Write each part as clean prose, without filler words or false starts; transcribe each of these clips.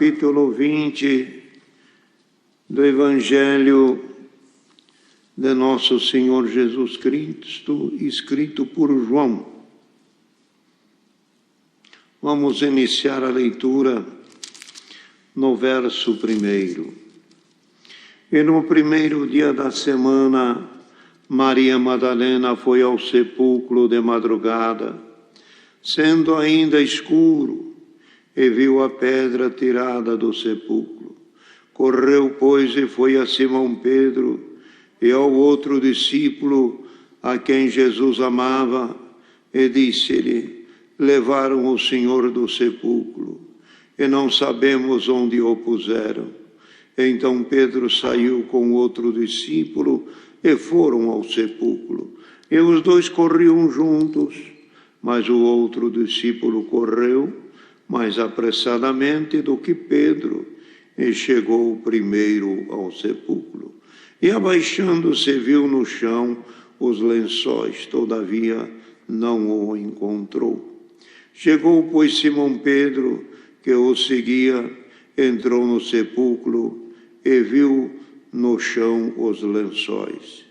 capítulo 20 do Evangelho de Nosso Senhor Jesus Cristo, escrito por João. Vamos iniciar a leitura no verso 1. E no primeiro dia da semana, Maria Madalena foi ao sepulcro de madrugada, sendo ainda escuro, e viu a pedra tirada do sepulcro. Correu, pois, e foi a Simão Pedro e ao outro discípulo, a quem Jesus amava, e disse-lhe: levaram o Senhor do sepulcro, e não sabemos onde o puseram. Então Pedro saiu com outro discípulo e foram ao sepulcro. E os dois corriam juntos, mas o outro discípulo correu mais apressadamente do que Pedro, e chegou primeiro ao sepulcro. E abaixando-se, viu no chão os lençóis, todavia não o encontrou. Chegou, pois, Simão Pedro, que o seguia, entrou no sepulcro e viu no chão os lençóis,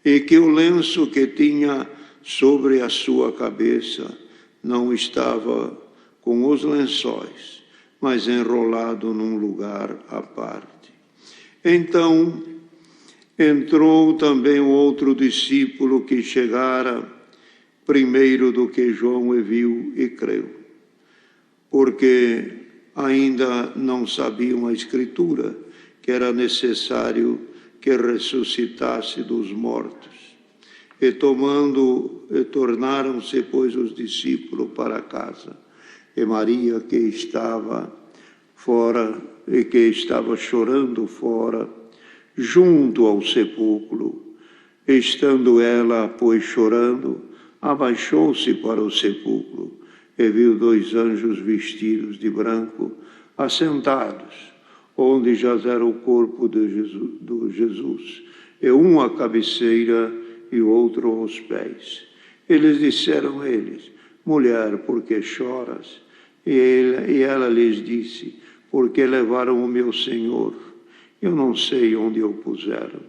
e que o lenço que tinha sobre a sua cabeça não estava com os lençóis, mas enrolado num lugar à parte. Então entrou também o outro discípulo que chegara primeiro do que João, e viu e creu, porque ainda não sabiam a Escritura, que era necessário que ressuscitasse dos mortos. E tornaram-se, pois, os discípulos para casa. E Maria, que estava fora, e que estava chorando fora, junto ao sepulcro, estando ela, pois, chorando, abaixou-se para o sepulcro, e viu 2 anjos vestidos de branco, assentados, onde jazera o corpo de Jesus, e um à cabeceira e o outro aos pés. Eles disseram a eles: mulher, por que choras? E ela lhes disse: porque levaram o meu Senhor, eu não sei onde o puseram.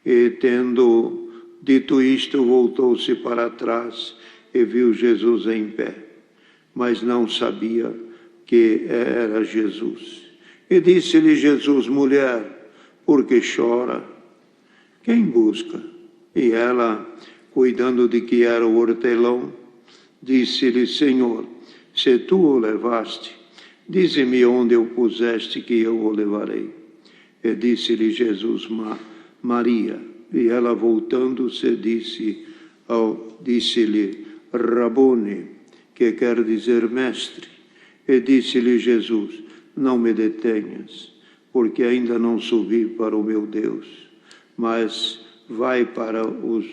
E tendo dito isto, voltou-se para trás e viu Jesus em pé, mas não sabia que era Jesus. E disse-lhe Jesus: mulher, por que chora? Quem busca? E ela, cuidando de que era o hortelão, disse-lhe: Senhor, se tu o levaste, dize-me onde o puseste, que eu o levarei. E disse-lhe Jesus: Maria. E ela, voltando-se, disse-lhe: Rabone, que quer dizer mestre. E disse-lhe Jesus: não me detenhas, porque ainda não subi para o meu Deus, mas vai para os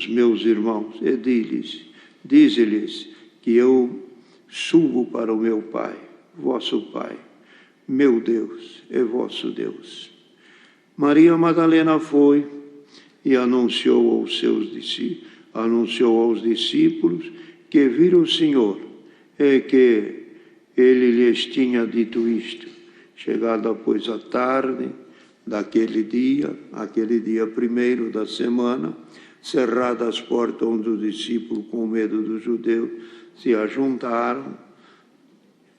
meus irmãos e dize-lhes que eu subo para o meu Pai, vosso Pai, meu Deus e vosso Deus. Maria Madalena foi e anunciou aos discípulos que viram o Senhor e que ele lhes tinha dito isto. Chegada, pois, a tarde daquele dia, aquele dia primeiro da semana, cerradas as portas onde os discípulos, com medo dos judeus, se ajuntaram,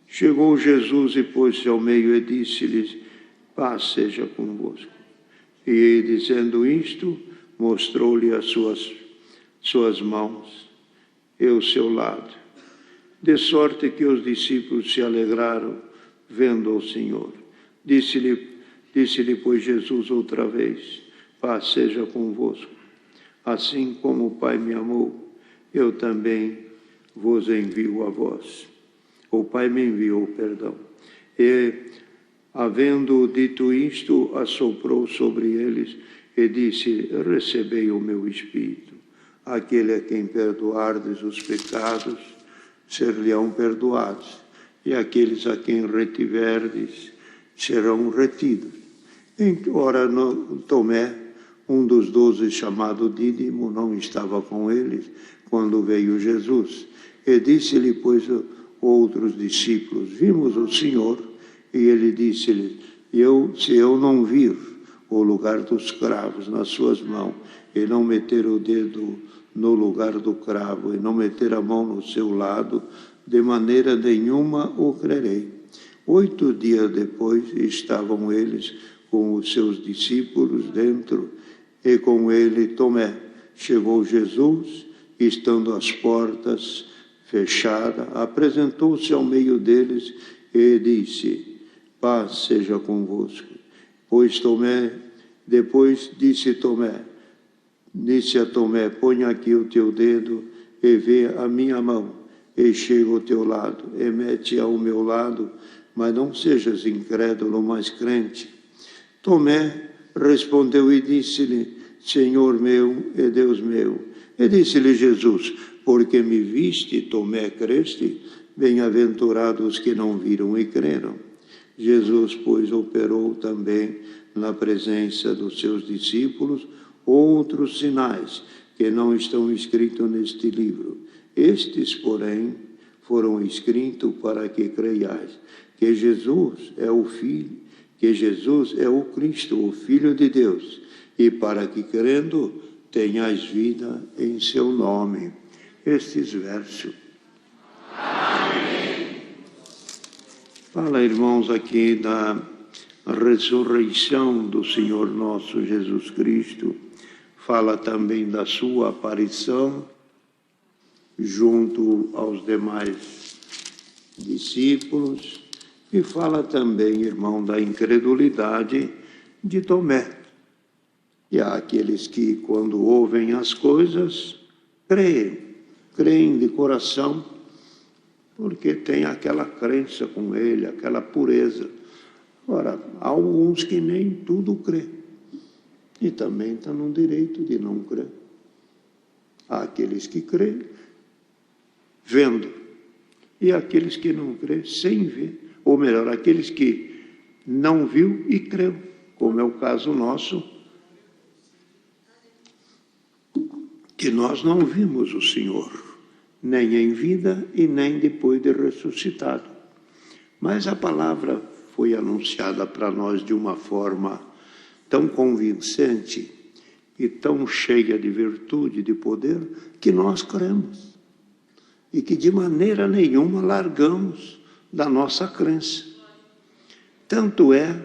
chegou Jesus e pôs-se ao meio e disse-lhes: paz seja convosco. E, dizendo isto, mostrou-lhe as suas mãos e o seu lado, de sorte que os discípulos se alegraram vendo o Senhor. Disse-lhe, pois, Jesus outra vez: paz seja convosco. Assim como o Pai me amou, eu também vos envio a vós. O Pai me enviou, perdão. E, havendo dito isto, assoprou sobre eles e disse: recebei o meu Espírito. Aquele a quem perdoardes os pecados, ser-lhe-ão perdoados, e aqueles a quem retiverdes, serão retidos. Ora, Tomé, um dos 12, chamado Dídimo, não estava com eles quando veio Jesus. E disse-lhe, pois, outros discípulos: vimos o Senhor. E ele disse-lhe, se eu não vir o lugar dos cravos nas suas mãos, e não meter o dedo no lugar do cravo, e não meter a mão no seu lado, de maneira nenhuma o crerei. 8 dias depois estavam eles com os seus discípulos dentro, e com ele Tomé. Chegou Jesus, estando as portas fechadas, apresentou-se ao meio deles e disse, paz seja convosco. Depois disse a Tomé, põe aqui o teu dedo e vê a minha mão, e chega ao teu lado, e mete ao meu lado, mas não sejas incrédulo, mas crente. Tomé respondeu e disse-lhe, Senhor meu e Deus meu. E disse-lhe Jesus, porque me viste, Tomé, creste? Bem-aventurados os que não viram e creram. Jesus, pois, operou também na presença dos seus discípulos outros sinais que não estão escritos neste livro. Estes, porém, foram escritos para que creiais que Jesus é o Filho, que Jesus é o Cristo, o Filho de Deus, e para que, crendo, tenhais vida em seu nome. Estes versos. Amém. Fala, irmãos, aqui da ressurreição do Senhor nosso Jesus Cristo. Fala também da sua aparição junto aos demais discípulos. E fala também, irmão, da incredulidade de Tomé. E há aqueles que, quando ouvem as coisas, creem de coração, porque tem aquela crença com ele, aquela pureza. Ora, há alguns que nem tudo crê, e também estão no direito de não crer. Há aqueles que creem, vendo, e aqueles que não creem sem ver. Ou melhor, aqueles que não viu e creu, como é o caso nosso, que nós não vimos o Senhor, nem em vida e nem depois de ressuscitado. Mas a palavra foi anunciada para nós de uma forma tão convincente e tão cheia de virtude, de poder, que nós cremos. E que de maneira nenhuma largamos da nossa crença. Tanto é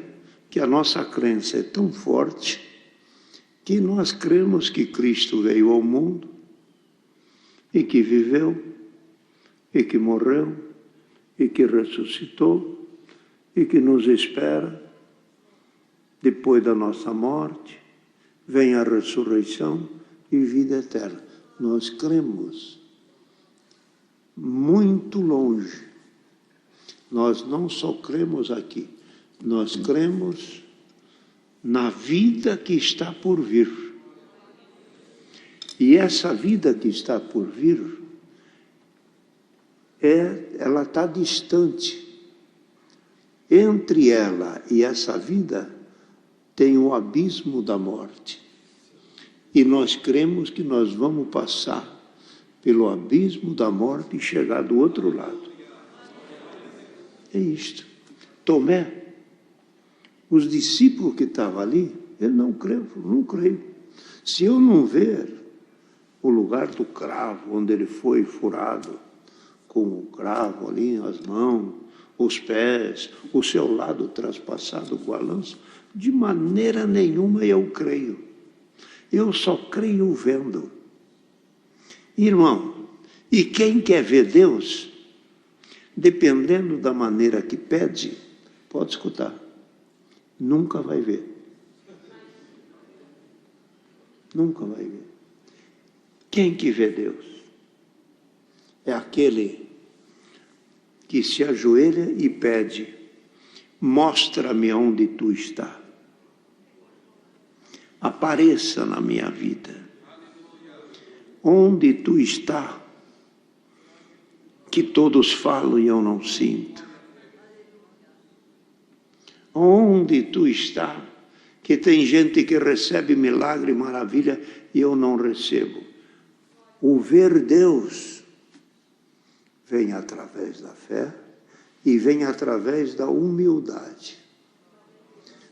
que a nossa crença é tão forte que nós cremos que Cristo veio ao mundo e que viveu e que morreu e que ressuscitou e que nos espera depois da nossa morte, vem a ressurreição e vida eterna. Nós cremos muito longe. Nós não só cremos aqui, nós cremos na vida que está por vir. E essa vida que está por vir, ela está distante. Entre ela e essa vida tem o abismo da morte. E nós cremos que nós vamos passar pelo abismo da morte e chegar do outro lado. É isto. Tomé, os discípulos que estavam ali, ele não creu, não creio. Se eu não ver o lugar do cravo, onde ele foi furado, com o cravo ali, as mãos, os pés, o seu lado traspassado com a lança, de maneira nenhuma eu creio. Eu só creio vendo. Irmão, e quem quer ver Deus, dependendo da maneira que pede, pode escutar, nunca vai ver. Nunca vai ver. Quem que vê Deus? É aquele que se ajoelha e pede, mostra-me onde tu está. Apareça na minha vida. Onde tu está, que todos falam e eu não sinto. Onde tu está, que tem gente que recebe milagre e maravilha e eu não recebo. O ver Deus vem através da fé e vem através da humildade.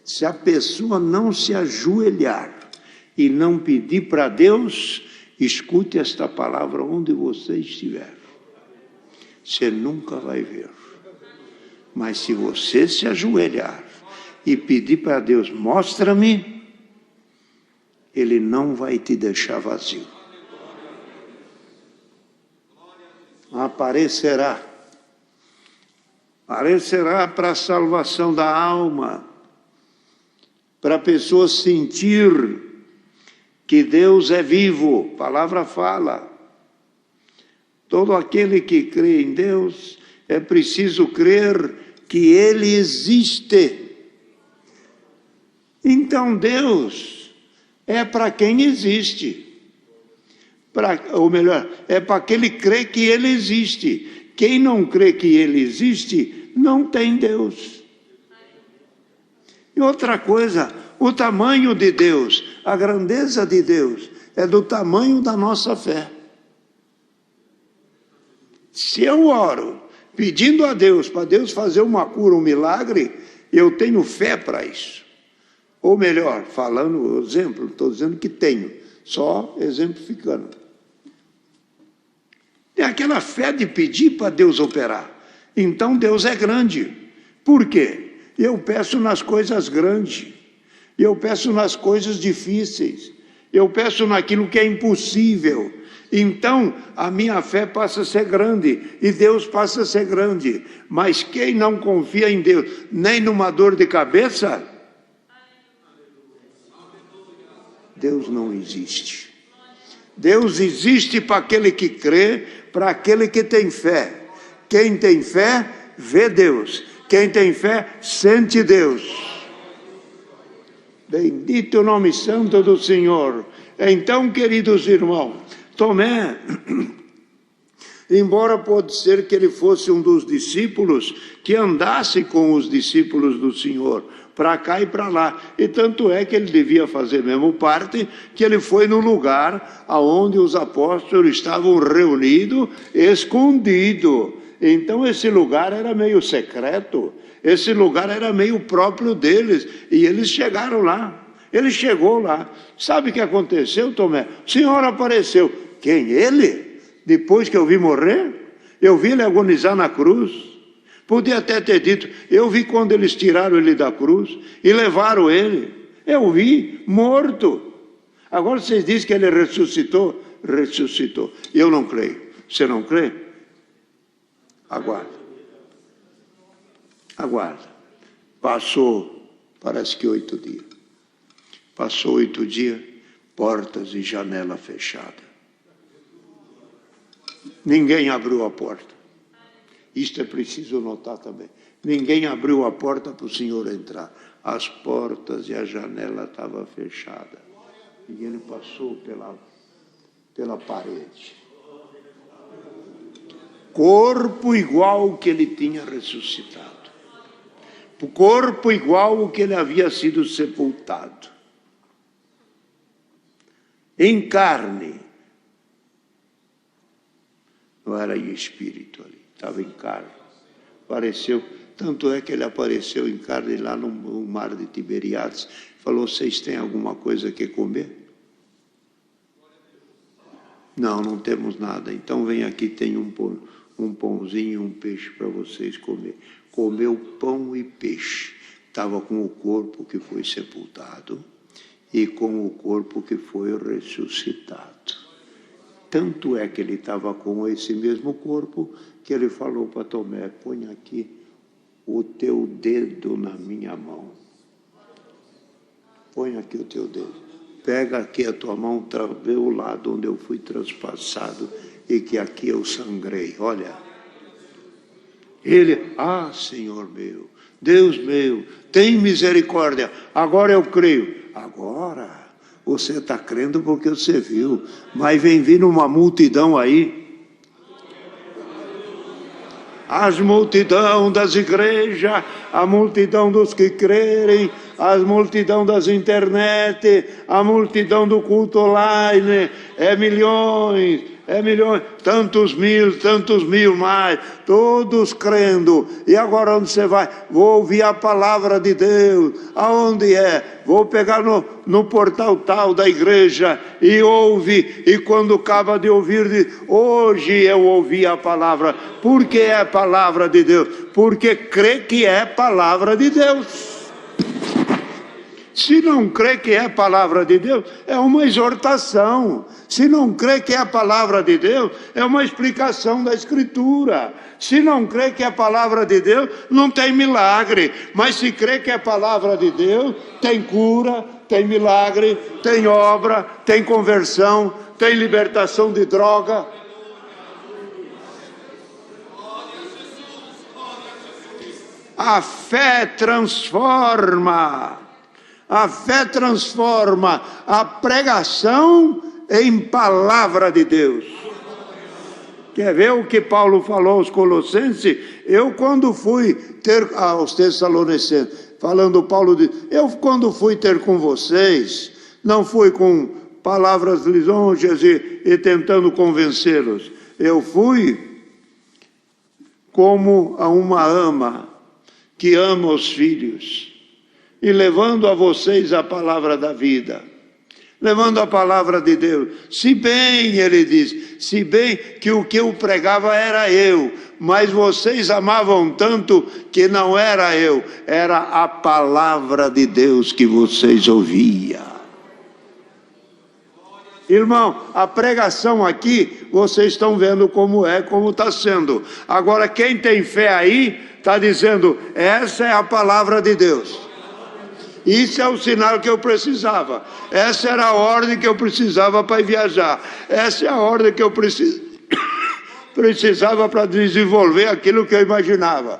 Se a pessoa não se ajoelhar e não pedir para Deus, escute esta palavra onde você estiver. Você nunca vai ver. Mas se você se ajoelhar e pedir para Deus, mostra-me, Ele não vai te deixar vazio. Aparecerá para a salvação da alma, para a pessoa sentir que Deus é vivo. A palavra fala. Todo aquele que crê em Deus, é preciso crer que Ele existe. Então Deus é para quem existe. Ou melhor, é para aquele que crê que Ele existe. Quem não crê que Ele existe, não tem Deus. E outra coisa, o tamanho de Deus, a grandeza de Deus, é do tamanho da nossa fé. Se eu oro pedindo a Deus, para Deus fazer uma cura, um milagre, eu tenho fé para isso. Ou melhor, falando exemplo, estou dizendo que tenho, só exemplificando. É aquela fé de pedir para Deus operar. Então Deus é grande. Por quê? Eu peço nas coisas grandes. Eu peço nas coisas difíceis. Eu peço naquilo que é impossível. Então a minha fé passa a ser grande. E Deus passa a ser grande. Mas quem não confia em Deus, nem numa dor de cabeça, Deus não existe. Deus existe para aquele que crê, para aquele que tem fé. Quem tem fé, vê Deus. Quem tem fé, sente Deus. Bendito o nome santo do Senhor. Então, queridos irmãos, Tomé, embora pode ser que ele fosse um dos discípulos que andasse com os discípulos do Senhor, para cá e para lá. E tanto é que ele devia fazer mesmo parte, que ele foi no lugar aonde os apóstolos estavam reunidos, escondido. Então esse lugar era meio secreto, esse lugar era meio próprio deles, e eles chegaram lá. Ele chegou lá. Sabe o que aconteceu, Tomé? O Senhor apareceu. Quem? Ele? Depois que eu vi morrer? Eu vi ele agonizar na cruz. Podia até ter dito, eu vi quando eles tiraram ele da cruz e levaram ele. Eu vi, morto. Agora vocês dizem que ele ressuscitou? Ressuscitou. Eu não creio. Você não crê? Aguarda. Aguarda. Passou, parece que 8 dias. Passou 8 dias, portas e janela fechada. Ninguém abriu a porta. Isto é preciso notar também. Ninguém abriu a porta para o Senhor entrar. As portas e a janela estavam fechadas. E ele passou pela parede. Corpo igual ao que ele tinha ressuscitado. Corpo igual ao que ele havia sido sepultado. Em carne. Não era em espírito ali. Estava em carne. Apareceu, tanto é que ele apareceu em carne lá no mar de Tiberiades. Falou, vocês têm alguma coisa que comer? Não, não temos nada. Então vem aqui, tem um pãozinho e um peixe para vocês comer. Comeu pão e peixe. Estava com o corpo que foi sepultado e com o corpo que foi ressuscitado. Tanto é que ele estava com esse mesmo corpo que ele falou para Tomé, põe aqui o teu dedo na minha mão. Põe aqui o teu dedo. Pega aqui a tua mão, vê o lado onde eu fui transpassado e que aqui eu sangrei. Olha. Ele, Senhor meu, Deus meu, tem misericórdia. Agora eu creio. Agora... Você está crendo porque você viu, mas vem vindo uma multidão aí. As multidão das igrejas, a multidão dos que crerem, a multidão das internet, a multidão do culto online, milhões. é milhões, tantos mil mais, todos crendo. E agora onde você vai? Vou ouvir a palavra de Deus. Aonde é? Vou pegar no portal tal da igreja e ouve. E quando acaba de ouvir, diz, hoje eu ouvi a palavra. Por que é a palavra de Deus? Porque crê que é palavra de Deus. Se não crê que é a palavra de Deus, é uma exortação. Se não crê que é a palavra de Deus, é uma explicação da Escritura. Se não crê que é a palavra de Deus, não tem milagre. Mas se crê que é a palavra de Deus, tem cura, tem milagre, tem obra, tem conversão, tem libertação de droga. A fé transforma. A fé transforma a pregação em palavra de Deus. Quer ver o que Paulo falou aos Colossenses? Eu quando fui ter aos Tessalonicenses, falando Paulo, eu quando fui ter com vocês, não fui com palavras lisonjas e tentando convencê-los. Eu fui como a uma ama que ama os filhos. E levando a vocês a palavra da vida, levando a palavra de Deus. Se bem, ele diz, se bem que o que eu pregava era eu, mas vocês amavam tanto que não era eu, era a palavra de Deus que vocês ouviam. Irmão, a pregação aqui, vocês estão vendo como é, como está sendo. Agora, quem tem fé aí, está dizendo, essa é a palavra de Deus. Isso é o sinal que eu precisava. Essa era a ordem que eu precisava para viajar. Essa é a ordem que eu precisava para desenvolver aquilo que eu imaginava.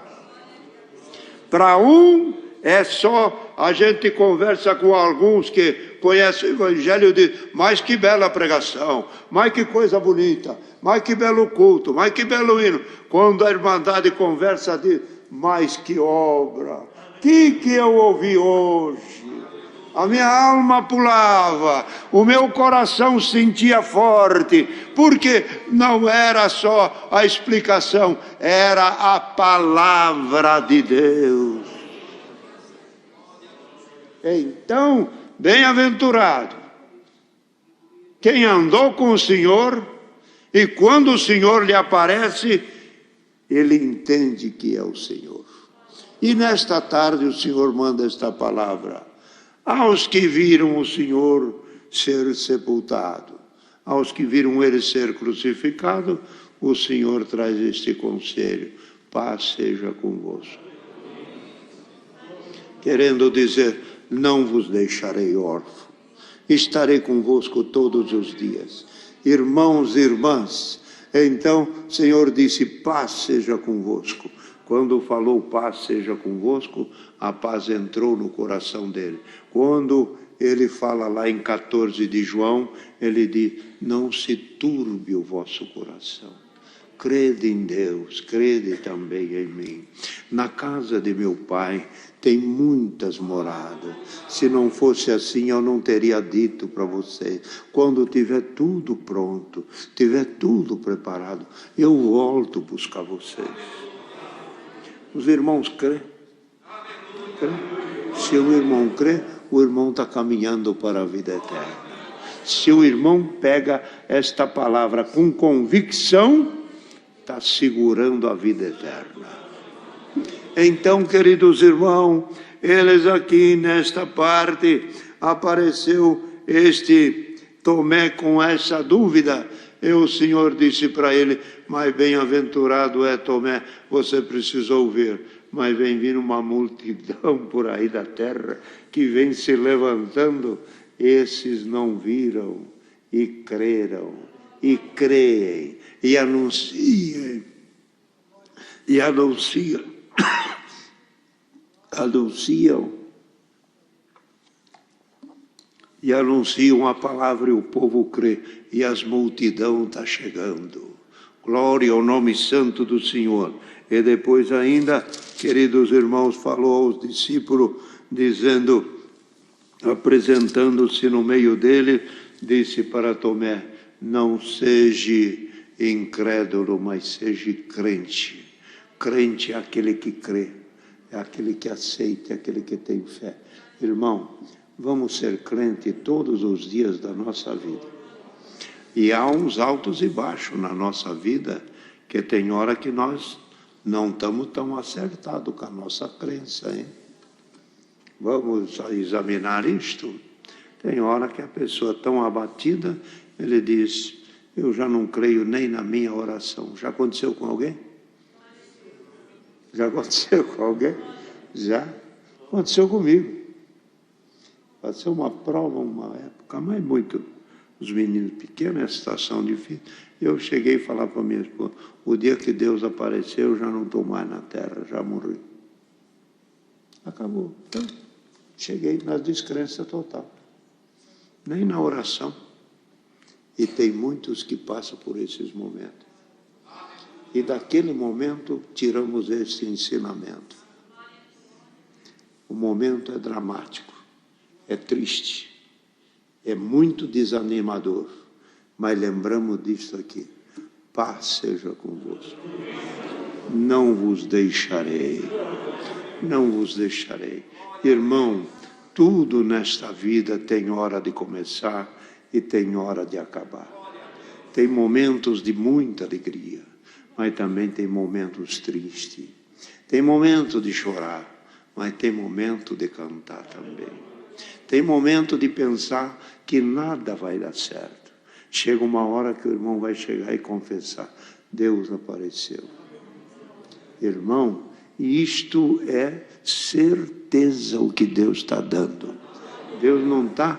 Para um, é só a gente conversa com alguns que conhecem o Evangelho e diz, mas que bela pregação, mas que coisa bonita, mas que belo culto, mas que belo hino. Quando a Irmandade conversa, diz, mas que obra. Que eu ouvi hoje? A minha alma pulava, o meu coração sentia forte, porque não era só a explicação, era a palavra de Deus. Então, bem-aventurado quem andou com o Senhor, e quando o Senhor lhe aparece, ele entende que é o Senhor. E nesta tarde o Senhor manda esta palavra aos que viram o Senhor ser sepultado, aos que viram ele ser crucificado, o Senhor traz este conselho, paz seja convosco. Querendo dizer, não vos deixarei órfão, estarei convosco todos os dias. Irmãos e irmãs, então o Senhor disse, paz seja convosco. Quando falou paz seja convosco, a paz entrou no coração dele. Quando ele fala lá em 14 de João, ele diz, não se turbe o vosso coração. Crede em Deus, crede também em mim. Na casa de meu pai tem muitas moradas. Se não fosse assim, eu não teria dito para vocês. Quando tiver tudo pronto, tiver tudo preparado, eu volto buscar vocês. Os irmãos crê? Se o irmão crê, o irmão está caminhando para a vida eterna. Se o irmão pega esta palavra com convicção, está segurando a vida eterna. Então, queridos irmãos, eles aqui nesta parte, apareceu este Tomé com essa dúvida. E o Senhor disse para ele, mas bem-aventurado é Tomé, você precisou ver, mas vem vindo uma multidão por aí da terra, que vem se levantando, esses não viram e creram, e creem, e anunciam, anunciam a palavra e o povo crê, e as multidões estão chegando. Glória ao nome santo do Senhor. E depois ainda, queridos irmãos, falou aos discípulos, dizendo, apresentando-se no meio dele, disse para Tomé, Não seja incrédulo, mas seja crente. Crente é aquele que crê, é aquele que aceita, é aquele que tem fé. Irmão, vamos ser crente todos os dias da nossa vida. E há uns altos e baixos na nossa vida, que tem hora que nós não estamos tão acertados com a nossa crença, hein? Vamos examinar isto. Tem hora que a pessoa tão abatida, ele diz, eu já não creio nem na minha oração. Já aconteceu com alguém? Já aconteceu com alguém? Já aconteceu comigo. Pode ser uma prova, uma época, mas muito. Os meninos pequenos, é situação difícil. Eu cheguei a falar para minha esposa, o dia que Deus apareceu, eu já não estou mais na terra, já morri. Acabou. Então, cheguei na descrença total. Nem na oração. E tem muitos que passam por esses momentos. E daquele momento, tiramos esse ensinamento. O momento é dramático, é triste, é muito desanimador, mas lembramos disso aqui. Paz seja convosco. Não vos deixarei, não vos deixarei. Irmão, tudo nesta vida tem hora de começar e tem hora de acabar. Tem momentos de muita alegria, mas também tem momentos tristes. Tem momento de chorar, mas tem momento de cantar também. Tem momento de pensar que nada vai dar certo. Chega uma hora que o irmão vai chegar e confessar, Deus apareceu. Irmão, isto é certeza o que Deus está dando. Deus não está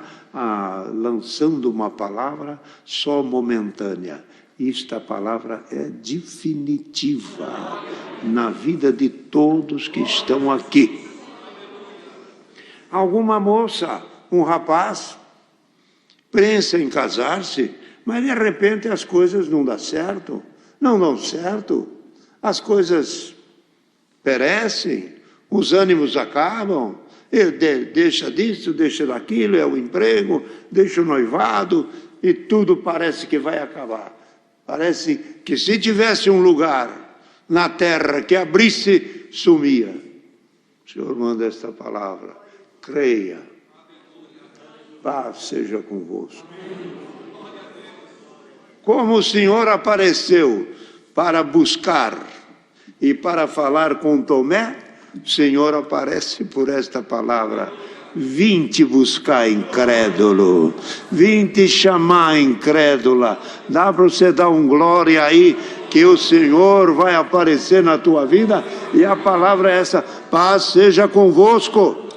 lançando uma palavra só momentânea. Esta palavra é definitiva na vida de todos que estão aqui. Alguma moça, um rapaz, pensa em casar-se, mas de repente as coisas não dão certo. Não dão certo. As coisas perecem, os ânimos acabam. Ele deixa disso, deixa daquilo, é o emprego, deixa o noivado e tudo parece que vai acabar. Parece que se tivesse um lugar na terra que abrisse, sumia. O Senhor manda esta palavra. Creia. Paz seja convosco. Como o Senhor apareceu para buscar e para falar com Tomé, o Senhor aparece por esta palavra. Vim te buscar, incrédulo. Vim te chamar, incrédula. Dá para você dar um glória aí, que o Senhor vai aparecer na tua vida. E a palavra é essa: paz seja convosco.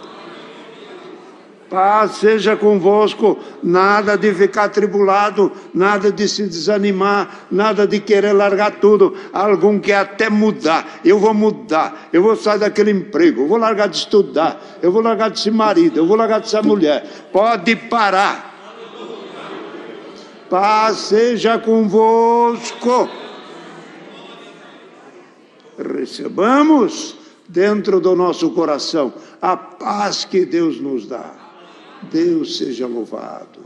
Paz seja convosco. Nada de ficar atribulado, nada de se desanimar, nada de querer largar tudo. Algum quer até mudar. Eu vou mudar, eu vou sair daquele emprego, eu vou largar de estudar, eu vou largar desse marido, eu vou largar dessa mulher. Pode parar. Paz seja convosco. Recebamos dentro do nosso coração a paz que Deus nos dá. Deus seja louvado.